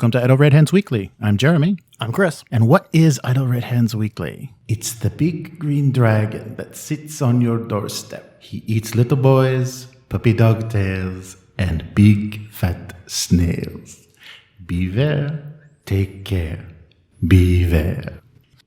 Welcome to Idle Red Hands Weekly. I'm Jeremy. I'm Chris. And what is Idle Red Hands Weekly? It's the big green dragon that sits on your doorstep. He eats little boys, puppy dog tails, and big fat snails. Beware, take care, beware.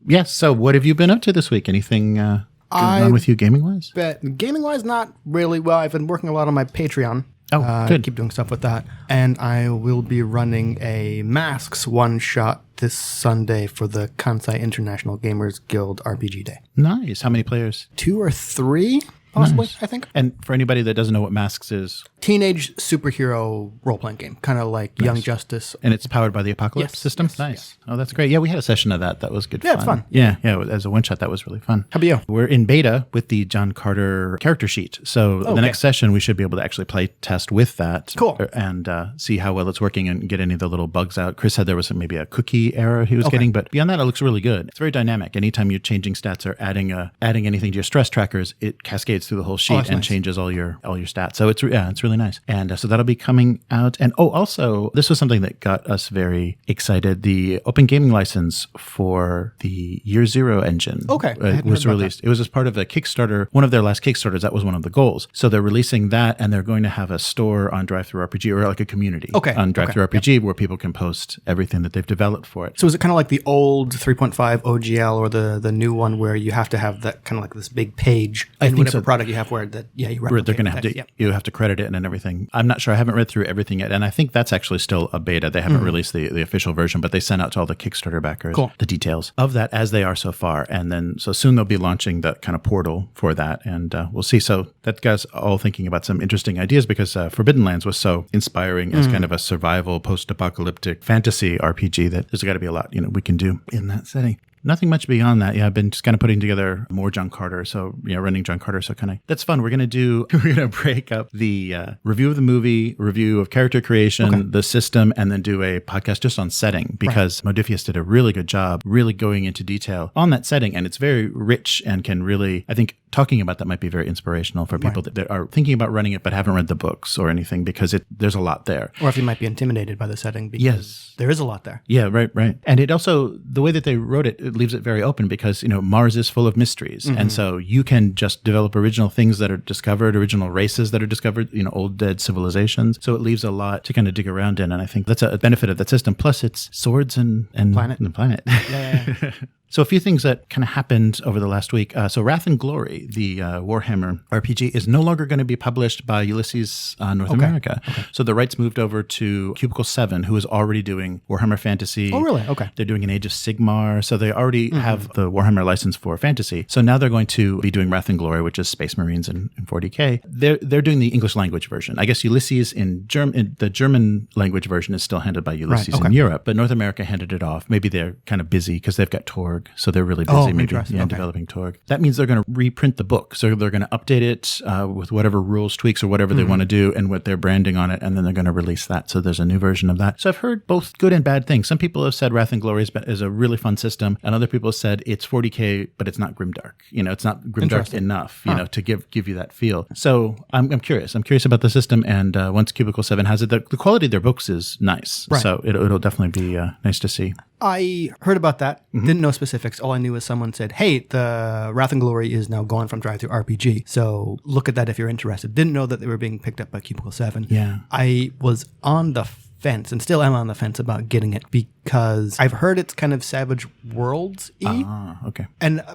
Yes, so what have you been up to this week? Anything going on with you gaming-wise? Gaming-wise, not really. Well, I've been working a lot on my Patreon. Oh, good. Keep doing stuff with that. And I will be running a Masks one-shot this Sunday for the Kansai International Gamers Guild RPG Day. Nice. How many players? 2 or 3, possibly, Nice. I think. And for anybody that doesn't know what Masks is... Teenage superhero role-playing game, kind of like Young Justice. And it's powered by the Apocalypse Yes, system? yes, Nice. Yeah. Oh, that's great. Yeah, we had a session of that. That was good fun. Yeah, it's fun. Yeah, as a one-shot, that was really fun. How about you? We're in beta with the John Carter character sheet. So the next session, we should be able to actually play test with that. Cool. And see how well it's working and get any of the little bugs out. Chris said there was maybe a cookie error he was getting, but beyond that, it looks really good. It's very dynamic. Anytime you're changing stats or adding anything to your stress trackers, it cascades through the whole sheet and changes all your stats. So it's really nice. And so that'll be coming out. And also, this was something that got us very excited. The Open Gaming License for the Year Zero engine was released. It was as part of a Kickstarter, one of their last Kickstarters. That was one of the goals. So they're releasing that, and they're going to have a store on DriveThruRPG, or like a community on DriveThruRPG where people can post everything that they've developed for it. So is it kind of like the old 3.5 OGL or the new one where you have to have that kind of like this big page in whatever product you have where you replicate they're going to have to you have to credit it and everything. I'm not sure. I haven't read through everything yet, and I think that's actually still a beta. They haven't released the official version, but they sent out to all the Kickstarter backers the details of that as they are so far. And then so soon they'll be launching the kind of portal for that, and we'll see. So that got us all thinking about some interesting ideas because Forbidden Lands was so inspiring as kind of a survival post-apocalyptic fantasy RPG that there's got to be a lot we can do in that setting. Nothing much beyond that. Yeah, I've been just kind of putting together more John Carter. So, running John Carter. So that's fun. We're going to break up the review of the movie, review of character creation, the system, and then do a podcast just on setting because Modifius did a really good job really going into detail on that setting. And it's very rich and can really, I think, talking about that might be very inspirational for people that are thinking about running it but haven't read the books or anything because there's a lot there. Or if you might be intimidated by the setting because there is a lot there. Yeah, right. And it also, the way that they wrote it leaves it very open because, Mars is full of mysteries. And so you can just develop original things that are discovered, original races that are discovered, old dead civilizations. So it leaves a lot to kind of dig around in. And I think that's a benefit of that system. Plus it's swords and planet. And planet. Yeah. So a few things that kind of happened over the last week. So Wrath and Glory, the Warhammer RPG, is no longer going to be published by Ulysses North America. So the rights moved over to Cubicle 7, who is already doing Warhammer Fantasy. Oh, really? Okay. They're doing an Age of Sigmar. So they already have the Warhammer license for fantasy. So now they're going to be doing Wrath and Glory, which is Space Marines in 40K. They're doing the English language version. I guess Ulysses in the German language version is still handled by Ulysses in Europe, but North America handed it off. Maybe they're kind of busy because they've got Torg. So they're really busy developing Torg. That means they're going to reprint the book. So they're going to update it with whatever rules, tweaks, or whatever they want to do and what they're branding on it. And then they're going to release that. So there's a new version of that. So I've heard both good and bad things. Some people have said Wrath and Glory is a really fun system. And other people have said it's 40K, but it's not grimdark. It's not grimdark enough, to give you that feel. So I'm curious. I'm curious about the system. And once Cubicle 7 has it, the quality of their books is nice. Right. So it'll definitely be nice to see. I heard about that. Didn't know specifics. All I knew is someone said, hey, the Wrath and Glory is now gone from DriveThruRPG. So look at that if you're interested. Didn't know that they were being picked up by Cubicle 7. Yeah. I was on the fence and still am on the fence about getting it because I've heard it's kind of Savage Worlds-y. Okay.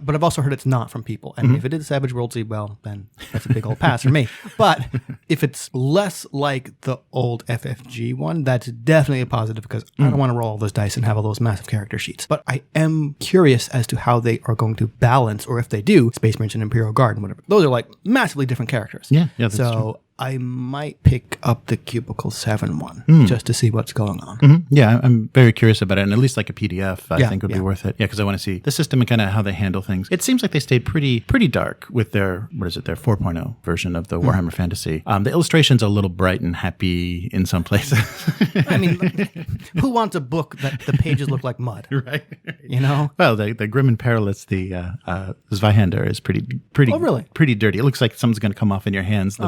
But I've also heard it's not from people. And if it is Savage Worlds-y, well, then that's a big old pass for me. But if it's less like the old FFG one, that's definitely a positive because I don't want to roll all those dice and have all those massive character sheets. But I am curious as to how they are going to balance, or if they do, Space Marines and Imperial Guard and whatever. Those are like massively different characters. Yeah, that's true. I might pick up the Cubicle 7 one just to see what's going on. Yeah, I'm very curious about it. And at least like a PDF, I think would be worth it. Yeah, because I want to see the system and kind of how they handle things. It seems like they stayed pretty dark with their 4.0 version of the Warhammer Fantasy. The illustration's a little bright and happy in some places. I mean, who wants a book that the pages look like mud? Right. Well, the Grim and Perilous, the Zweihander is pretty dirty. It looks like something's going to come off in your hands.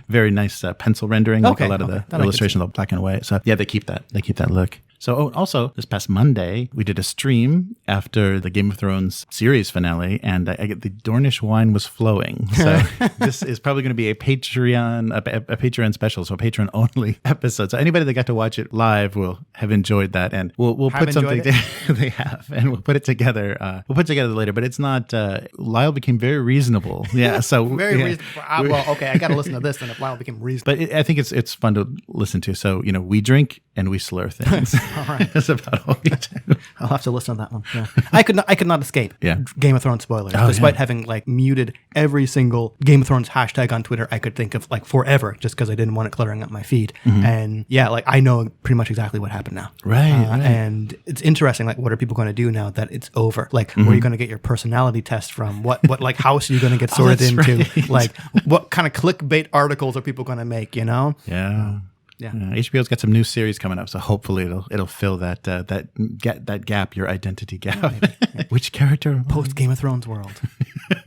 Very nice pencil rendering, like a lot of the illustrations are black and white. So yeah, they keep that look. So also this past Monday, we did a stream after the Game of Thrones series finale, and the Dornish wine was flowing. So this is probably going to be a Patreon special, so a patron only episode. So anybody that got to watch it live will have enjoyed that, and we'll put something they have, and we'll put it together. We'll put it together later, but it's not. Lyle became very reasonable. Yeah, so very reasonable. Well, okay, I got to listen to this then if Lyle became reasonable. But I think it's fun to listen to. So we drink and we slur things. All right, that's about all we do. I'll have to listen to that one. Yeah. I could not escape. Yeah. Game of Thrones spoilers, despite having muted every single Game of Thrones hashtag on Twitter I could think of forever, just because I didn't want it cluttering up my feed. Mm-hmm. And I know pretty much exactly what happened now. Right. And it's interesting. What are people going to do now that it's over? Where are you going to get your personality test from? What house are you going to get sorted into? Right. What kind of clickbait articles are people going to make? Yeah. Yeah. HBO's got some new series coming up, so hopefully it'll fill that gap, your identity gap. Yeah. Which character? Post Game of Thrones world,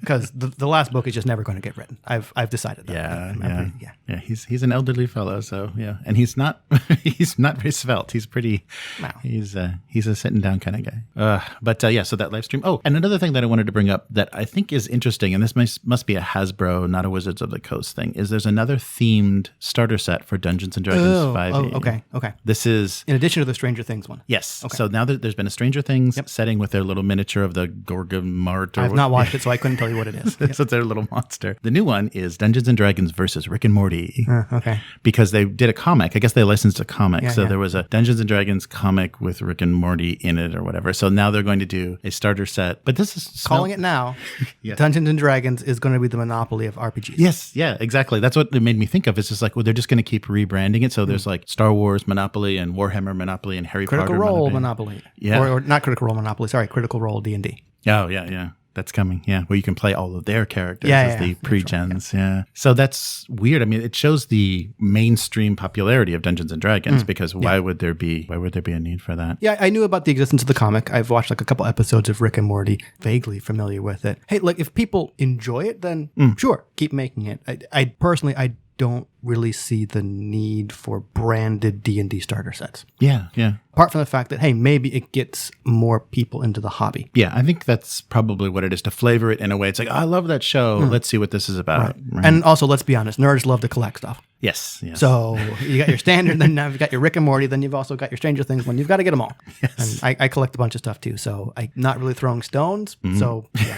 because the last book is just never going to get written. I've decided that. Yeah. He's an elderly fellow, so yeah, and he's not very svelte. He's pretty. No. He's a sitting down kind of guy. So that live stream. Oh, and another thing that I wanted to bring up that I think is interesting, and this must be a Hasbro, not a Wizards of the Coast thing, is there's another themed starter set for Dungeons and Dragons 5e. Okay. This is in addition to the Stranger Things one. Yes. Okay. So now there's been a Stranger Things setting with their little miniature of the Gorgamart. I've not watched it, so I couldn't tell you what it is. So it's their little monster. The new one is Dungeons and Dragons versus Rick and Morty. Okay. Because they did a comic. I guess they licensed a comic. There was a Dungeons and Dragons comic with Rick and Morty in it or whatever. So now they're going to do a starter set. But this is calling it now. Yes. Dungeons and Dragons is going to be the monopoly of RPGs. Yes. Yeah. Exactly. That's what it made me think of. It's just they're just going to keep rebranding it. So there's Star Wars Monopoly and Warhammer Monopoly and Harry Critical Potter Role Monopoly. Yeah. Or not Critical Role Monopoly. Sorry, Critical Role D&D. Oh, yeah. That's coming. Yeah. Where you can play all of their characters as the pre-gens. Yeah. So that's weird. I mean, it shows the mainstream popularity of Dungeons and Dragons because why would there be a need for that? Yeah. I knew about the existence of the comic. I've watched a couple episodes of Rick and Morty, vaguely familiar with it. Hey, if people enjoy it, then sure, keep making it. I personally don't really see the need for branded D&D starter sets. Yeah. Apart from the fact that, hey, maybe it gets more people into the hobby. Yeah, I think that's probably what it is, to flavor it in a way. It's I love that show. Let's see what this is about. Right. And also, let's be honest, nerds love to collect stuff. Yes. So you got your standard, then now you've got your Rick and Morty, then you've also got your Stranger Things one. You've got to get them all. Yes. And I collect a bunch of stuff too, so I'm not really throwing stones. So, yeah.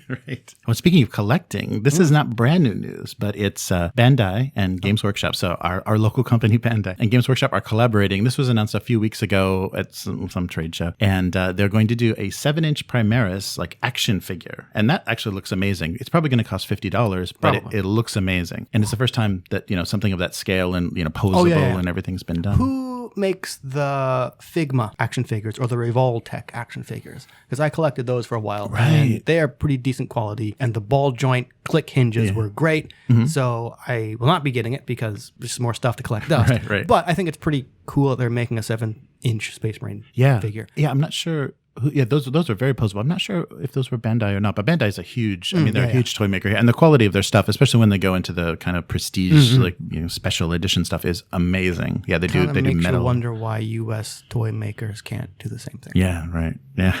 Right. Well, speaking of collecting, this is not brand new news, but it's Bandai and Games Workshop. So our local company, Bandai, and Games Workshop are collaborating. This was announced a few weeks ago at some trade show. And they're going to do a 7-inch Primaris action figure. And that actually looks amazing. It's probably going to cost $50, but it looks amazing. And it's the first time that, something of that scale and, posable and everything's been done. Who makes the Figma action figures or the Revoltech action figures? Because I collected those for a while. Right. And they are pretty decent quality. And the ball joint click hinges were great. Mm-hmm. So I will not be getting it because there's more stuff to collect dust. Right. But I think it's pretty cool that they're making a 7-inch Space Marine figure. Yeah, I'm not sure. Those are very posable. I'm not sure if those were Bandai or not, but Bandai is a huge, they're a huge toy maker. And the quality of their stuff, especially when they go into the kind of prestige, special edition stuff, is amazing. Yeah, they do metal. Makes you wonder why U.S. toy makers can't do the same thing. Yeah, right. Yeah,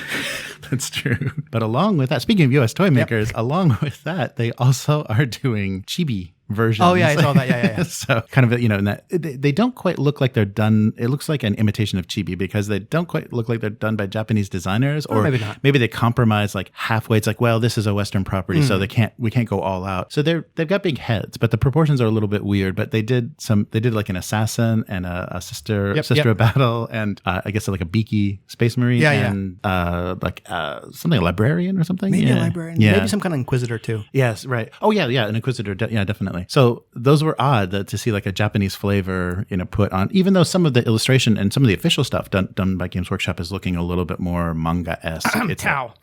that's true. But along with that, speaking of U.S. toy makers, along with that, they also are doing chibi versions. Oh, yeah, I saw that. Yeah. So kind of, in that they don't quite look like they're done. It looks like an imitation of chibi because they don't quite look like they're done by Japanese designers, or maybe not. Maybe they compromise halfway. It's this is a Western property, so we can't go all out. So they've got big heads, but the proportions are a little bit weird. But they did an assassin and a sister of battle, and I guess a beaky space marine, and something, a librarian or something. Maybe a librarian. Yeah. Maybe some kind of inquisitor too. Yes, right. Oh yeah, an inquisitor. Definitely. So those were odd to see a Japanese flavor, put on, even though some of the illustration and some of the official stuff done by Games Workshop is looking a little bit more manga-esque. Cow.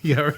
Yeah.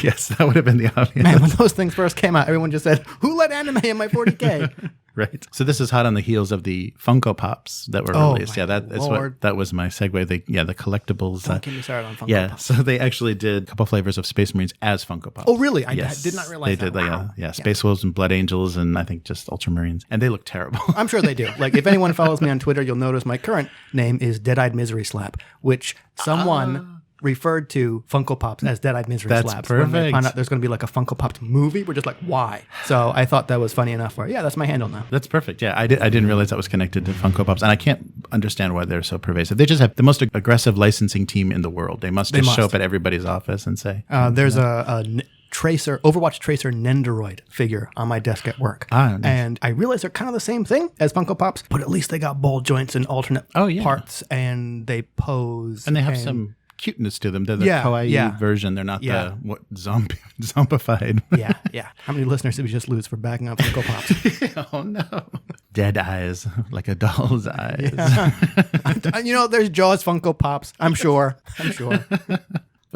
Yes, that would have been the obvious. Man, when those things first came out, everyone just said, "Who let anime in my 40K?" Right. So this is hot on the heels of the Funko Pops that were released. Yeah, that was my segue. The collectibles. Don't get me started on Funko Pops. So they actually did a couple flavors of Space Marines as Funko Pops. Oh, really? I did not realize they that. They did. Space Wolves and Blood Angels, and I think just Ultramarines, and they look terrible. I'm sure they do. Like, if anyone follows me on Twitter, you'll notice my current name is Dead-Eyed Misery Slap, which someone referred to Funko Pops as Dead-Eyed Misery Slaps. That's perfect. When they found out there's going to be like a Funko Pops movie, we're just like, why? So I thought that was funny enough for, that's my handle now. That's perfect. Yeah, I didn't realize that was connected to Funko Pops, and I can't understand why they're so pervasive. They just have the most aggressive licensing team in the world. They must show up at everybody's office and say. There's a Overwatch Tracer Nendoroid figure on my desk at work. Nice. And I realize they're kind of the same thing as Funko Pops, but at least they got ball joints and alternate parts, and they pose. And they have some cuteness to them. They're the kawaii version. They're not the zombified. Yeah. How many listeners did we just lose for backing up Funko Pops? Oh, no. Dead eyes, like a doll's eyes. Yeah. There's Jaws Funko Pops. I'm sure.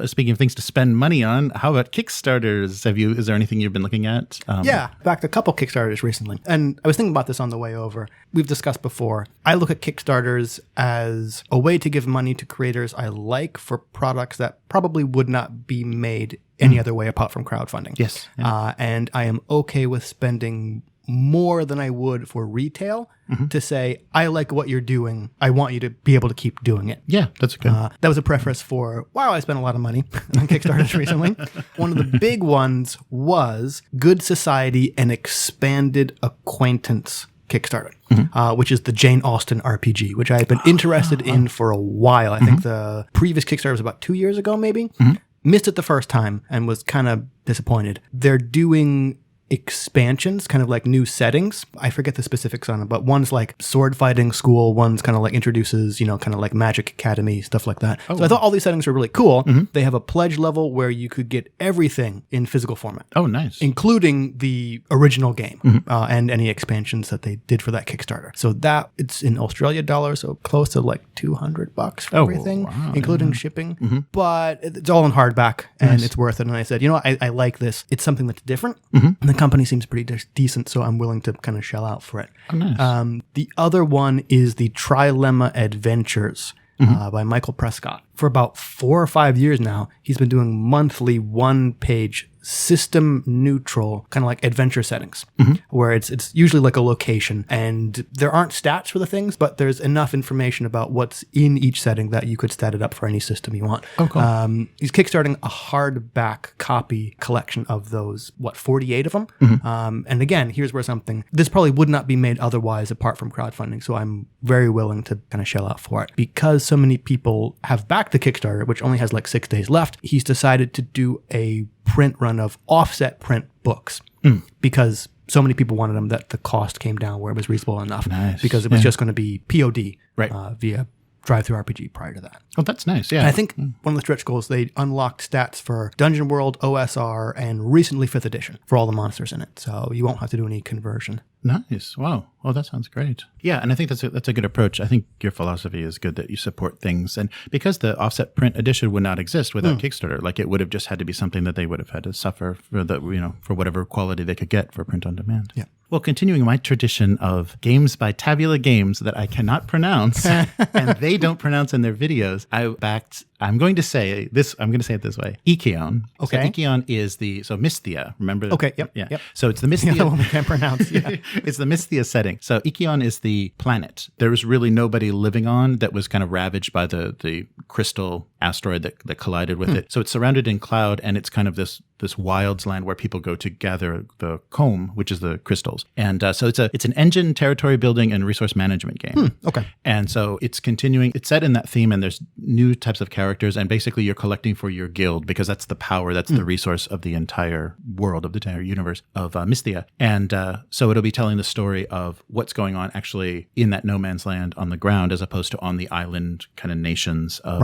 Speaking of things to spend money on, how about Kickstarters? Is there anything you've been looking at? Backed a couple Kickstarters recently. And I was thinking about this on the way over. We've discussed before. I look at Kickstarters as a way to give money to creators I like for products that probably would not be made any other way apart from crowdfunding. Yes. Yeah. And I am okay with spending more than I would for retail to say, I like what you're doing. I want you to be able to keep doing it. Yeah, that's good. That was a preface for, wow, I spent a lot of money on Kickstarters recently. One of the big ones was Good Society and Expanded Acquaintance Kickstarter, which is the Jane Austen RPG, which I have been interested in for a while. I think the previous Kickstarter was about 2 years ago, maybe. Missed it the first time and was kind of disappointed. They're doing expansions, kind of like new settings. I forget the specifics on it, but one's like sword fighting school, one's kind of like introduces, kind of like Magic Academy, stuff like that. So I thought all these settings were really cool. They have a pledge level where you could get everything in physical format. Oh, nice. Including the original game and any expansions that they did for that Kickstarter. So that it's in Australia dollars, so close to like $200 for everything, including shipping. But it's all in hardback and it's worth it. And I said, I like this. It's something that's different. And the company seems pretty decent, so I'm willing to kind of shell out for it. Oh, nice. The other one is the Trilemma Adventures by Michael Prescott. For about 4 or 5 years now, he's been doing monthly one-page system neutral kind of like adventure settings where it's usually like a location and there aren't stats for the things, but there's enough information about what's in each setting that you could stat it up for any system you want. Oh, cool. He's kickstarting a hardback copy collection of those, 48 of them. And again, here's where this probably would not be made otherwise apart from crowdfunding. So I'm very willing to kind of shell out for it. Because so many people have backed the Kickstarter, which only has like 6 days left, he's decided to do a print run of offset print books because so many people wanted them that the cost came down where it was reasonable enough. Nice. Because it was just going to be POD right. Via drive-through RPG prior to that. Oh, that's nice. Yeah. And I think one of the stretch goals, they unlocked stats for Dungeon World, OSR, and recently 5th edition for all the monsters in it. So you won't have to do any conversion. Nice. Wow. Oh, that sounds great. Yeah, and I think that's a good approach. I think your philosophy is good that you support things. And because the offset print edition would not exist without Kickstarter, like it would have just had to be something that they would have had to suffer for for whatever quality they could get for print on demand. Yeah. Well, continuing my tradition of games by Tabula Games that I cannot pronounce and they don't pronounce in their videos, I'm going to say it this way. Icaion. Okay. So Icaion is Mysthea. Remember? Okay. Yep. Yeah. Yep. So it's the Mysthea. The one we can't pronounce. Yeah. It's the Mysthea setting. So Icaion is the planet. There was really nobody living on that was kind of ravaged by the crystal asteroid that collided with it. So it's surrounded in cloud, and it's kind of this wilds land where people go to gather the comb, which is the crystals. And so it's an engine, territory building, and resource management game. Okay. And so it's continuing. It's set in that theme, and there's new types of characters, and basically you're collecting for your guild because that's the power, that's the resource of the entire world, of the entire universe of Mysthea. And so it'll be telling the story of what's going on actually in that no man's land on the ground, as opposed to on the island kind of nations of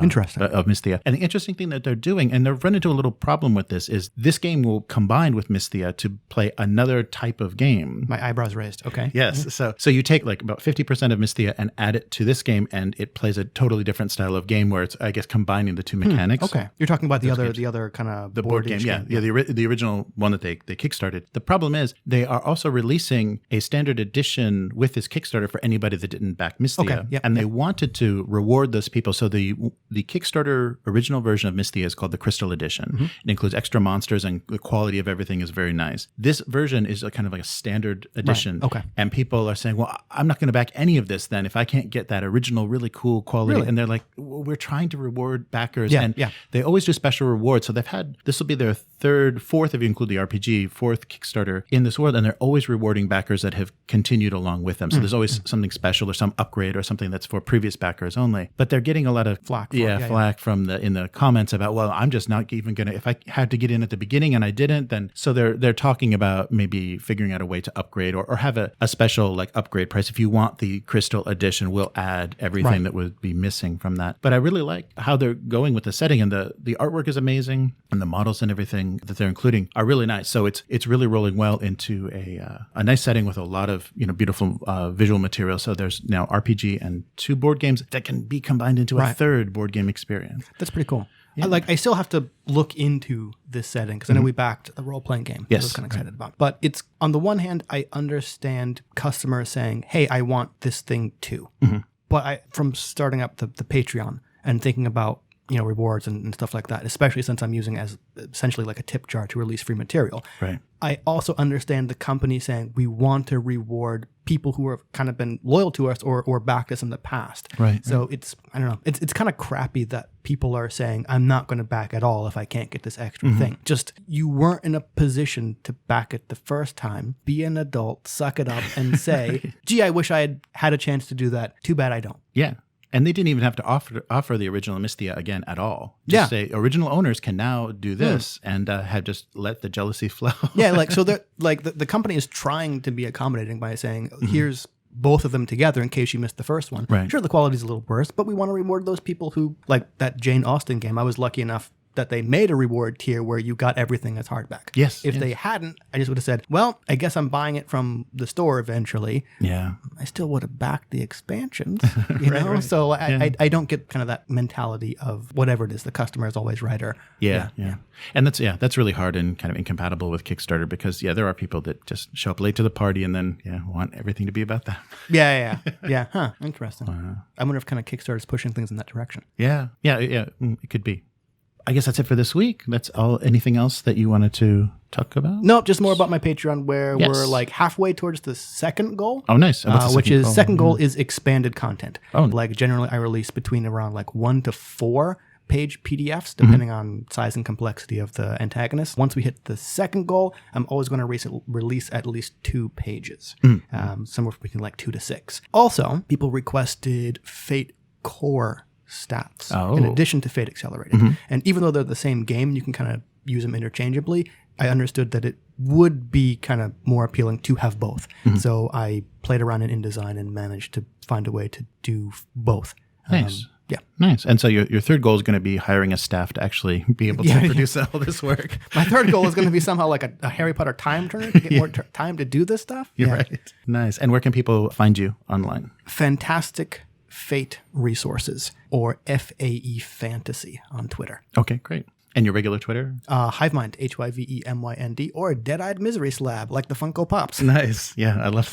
Interesting. Of Mysthea. And the interesting thing that they're doing, and they've run into a little problem with this, is this game will combine with Mysthea to play another type of game. My eyebrows raised. Okay. Yes. Mm-hmm. So you take like about 50% of Mysthea and add it to this game, and it plays a totally different style of game where it's, I guess, combining the two mechanics. Okay. You're talking about the other kind of the board game. Yeah. The original one that they kickstarted. The problem is they are also releasing a standard edition with this Kickstarter for anybody that didn't back Mysthea. Okay. Yep. And they wanted to reward those people. So the Kickstarter original version of Mysthea is called the Crystal Edition. Mm-hmm. It includes extra monsters, and the quality of everything is very nice. This version is kind of like a standard edition. Right. Okay. And people are saying, well, I'm not going to back any of this then if I can't get that original really cool quality. Really? And they're like, well, we're trying to reward backers. Yeah, and yeah. they always do special rewards. So they've had, this will be their fourth, if you include the RPG, fourth Kickstarter in this world. And they're always rewarding backers that have continued along with them. So there's always something special or some upgrade or something that's for previous backers only. But they're getting a lot of flack from in the comments about, well, I'm just not even going to, if I had to get in at the beginning and I didn't, then so they're talking about maybe figuring out a way to upgrade or have a special like upgrade price. If you want the Crystal Edition, we'll add everything that would be missing from that. But I really like how they're going with the setting, and the artwork is amazing, and the models and everything that they're including are really nice. So it's really rolling well into a nice setting with a lot of beautiful visual material. So there's now RPG and 2 board games that can be combined into a third board game experience. That's pretty cool. Yeah. I still have to look into this setting because I know we backed a role-playing game. Yes. I was kind of excited about. But it's, on the one hand, I understand customers saying, hey, I want this thing too. Mm-hmm. But from starting up the Patreon and thinking about rewards and stuff like that, especially since I'm using as essentially like a tip jar to release free material. Right. I also understand the company saying we want to reward people who have kind of been loyal to us or backed us in the past. Right. So it's, I don't know, it's kind of crappy that people are saying, I'm not going to back at all if I can't get this extra thing. Just, you weren't in a position to back it the first time. Be an adult, suck it up and say, gee, I wish I had had a chance to do that. Too bad I don't. Yeah. And they didn't even have to offer the original Mysthea again at all. Just say original owners can now do this and have just let the jealousy flow. Yeah, like so that like the company is trying to be accommodating by saying, here's both of them together in case you missed the first one. Right. Sure, the quality's a little worse, but we want to reward those people who, like that Jane Austen game. I was lucky enough that they made a reward tier where you got everything as hardback. Yes. If they hadn't, I just would have said, well, I guess I'm buying it from the store eventually. Yeah. I still would have backed the expansions, you know? Right. So I don't get kind of that mentality of whatever it is, the customer is always right. Or Yeah. And that's really hard and kind of incompatible with Kickstarter because, there are people that just show up late to the party and then, want everything to be about them. Yeah. Huh. Interesting. I wonder if kind of Kickstarter is pushing things in that direction. Yeah. It could be. I guess that's it for this week. That's all. Anything else that you wanted to talk about? No, just more about my Patreon where we're like halfway towards the second goal. Oh, nice. Second goal is expanded content. Oh, like generally I release between around like 1 to 4 page PDFs, depending on size and complexity of the antagonist. Once we hit the second goal, I'm always going to release at least 2 pages, somewhere between like 2 to 6. Also, people requested Fate Core stats in addition to Fate Accelerated. And even though they're the same game, you can kind of use them interchangeably. I understood that it would be kind of more appealing to have both. So I played around in InDesign and managed to find a way to do both. Nice. Nice. And so your third goal is going to be hiring a staff to actually be able to produce all this work. My third goal is going to be somehow like a Harry Potter time turner to get more time to do this stuff. You're right. Nice. And where can people find you online? Fantastic Fate Resources, or FAE Fantasy on Twitter. Okay, great. And your regular Twitter? Hivemind, HYVEMYND, or Dead-Eyed Misery Slab, like the Funko Pops. Nice. Yeah, I love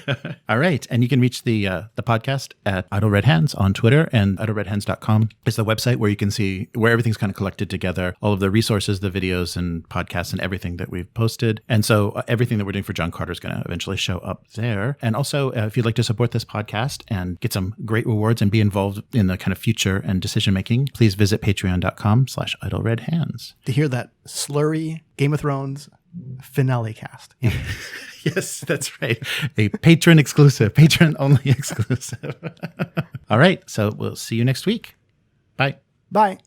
that. All right. And you can reach the podcast at Idle Red Hands on Twitter, and idleredhands.com is the website where you can see where everything's kind of collected together, all of the resources, the videos and podcasts and everything that we've posted. And so everything that we're doing for John Carter is going to eventually show up there. And also, if you'd like to support this podcast and get some great rewards and be involved in the kind of future and decision-making, please visit patreon.com/idleredhands. To hear that slurry Game of Thrones finale cast. Yes, that's right. A patron exclusive, patron only exclusive. All right. So we'll see you next week. Bye. Bye.